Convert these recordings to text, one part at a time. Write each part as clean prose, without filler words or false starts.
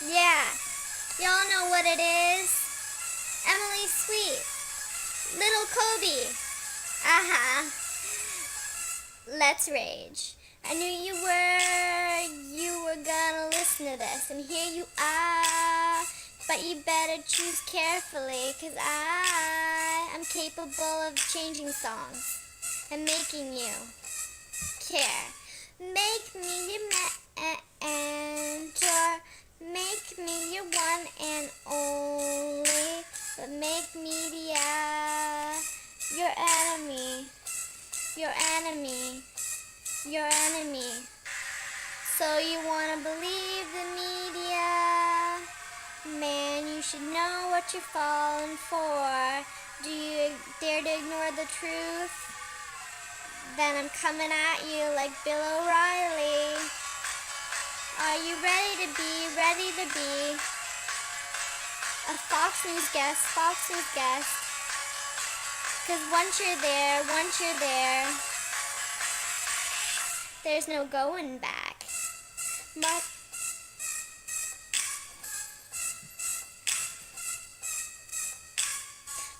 Yeah, y'all know what it is. Emily Sweet, Little Kobe. Uh-huh. Let's rage. I knew you were gonna listen to this, and here you are. But you better choose carefully, 'cause I am capable of changing songs and making you care. Make me your mentor, make me your one and only, but make media your enemy, your enemy, your enemy. So you wanna believe the media? Man, you should know what you're falling for. Do you dare to ignore the truth? Then I'm coming at you like Bill O'Reilly. Are you ready to be a Fox News guest, Fox News guest? 'Cause once you're there, there's no going back.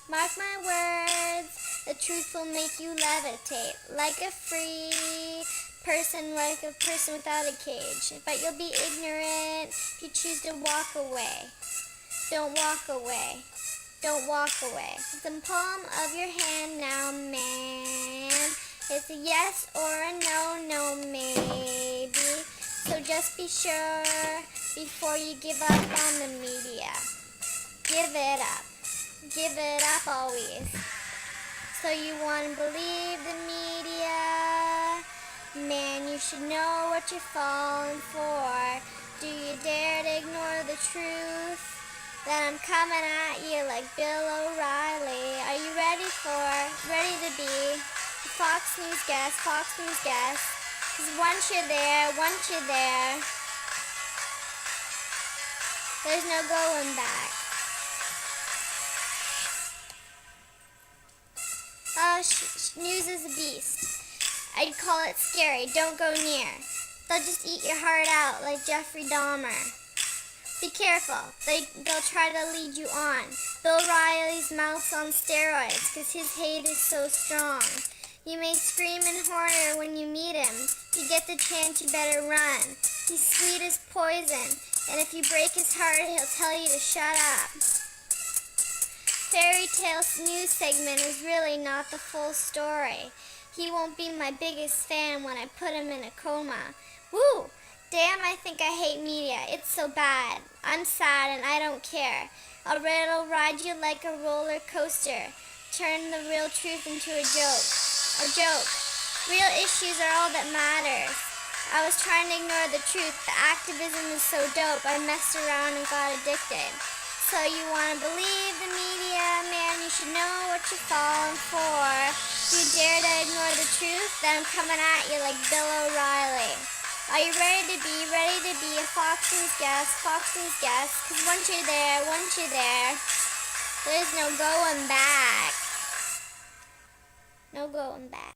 Mark my words, the truth will make you levitate like a free person, like a person without a cage. But you'll be ignorant if you choose to walk away. Don't walk away. Don't walk away. It's in the palm of your hand now, man. It's a yes or a no, no, maybe. So just be sure before you give up on the media. Give it up. Give it up always. So you want to believe the media? Man, you should know what you're falling for. Do you dare to ignore the truth? Then I'm coming at you like Bill O'Reilly. Are you ready to be a Fox News guest, Fox News guest? 'Cause once you're there, there's no going back. News is a beast. I'd call it scary. Don't go near. They'll just eat your heart out like Jeffrey Dahmer. Be careful. They'll try to lead you on. Bill O'Reilly's mouth's on steroids 'cause his hate is so strong. You may scream in horror when you meet him. If you get the chance, you better run. He's sweet as poison, and if you break his heart, he'll tell you to shut up. Fairy Tale news segment is really not the full story. He won't be my biggest fan when I put him in a coma. Woo! Damn, I think I hate media. It's so bad. I'm sad and I don't care. I'll ride you like a roller coaster. Turn the real truth into a joke. A joke. Real issues are all that matters. I was trying to ignore the truth. The activism is so dope. I messed around and got addicted. So you want to believe the media? Man, you should know what you're falling for. Do you dare to ignore the truth? Then I'm coming at you like Bill O'Reilly. Are you ready to be a Fox News guest, Fox News guest? 'Cause once you're there, there's no going back. No going back.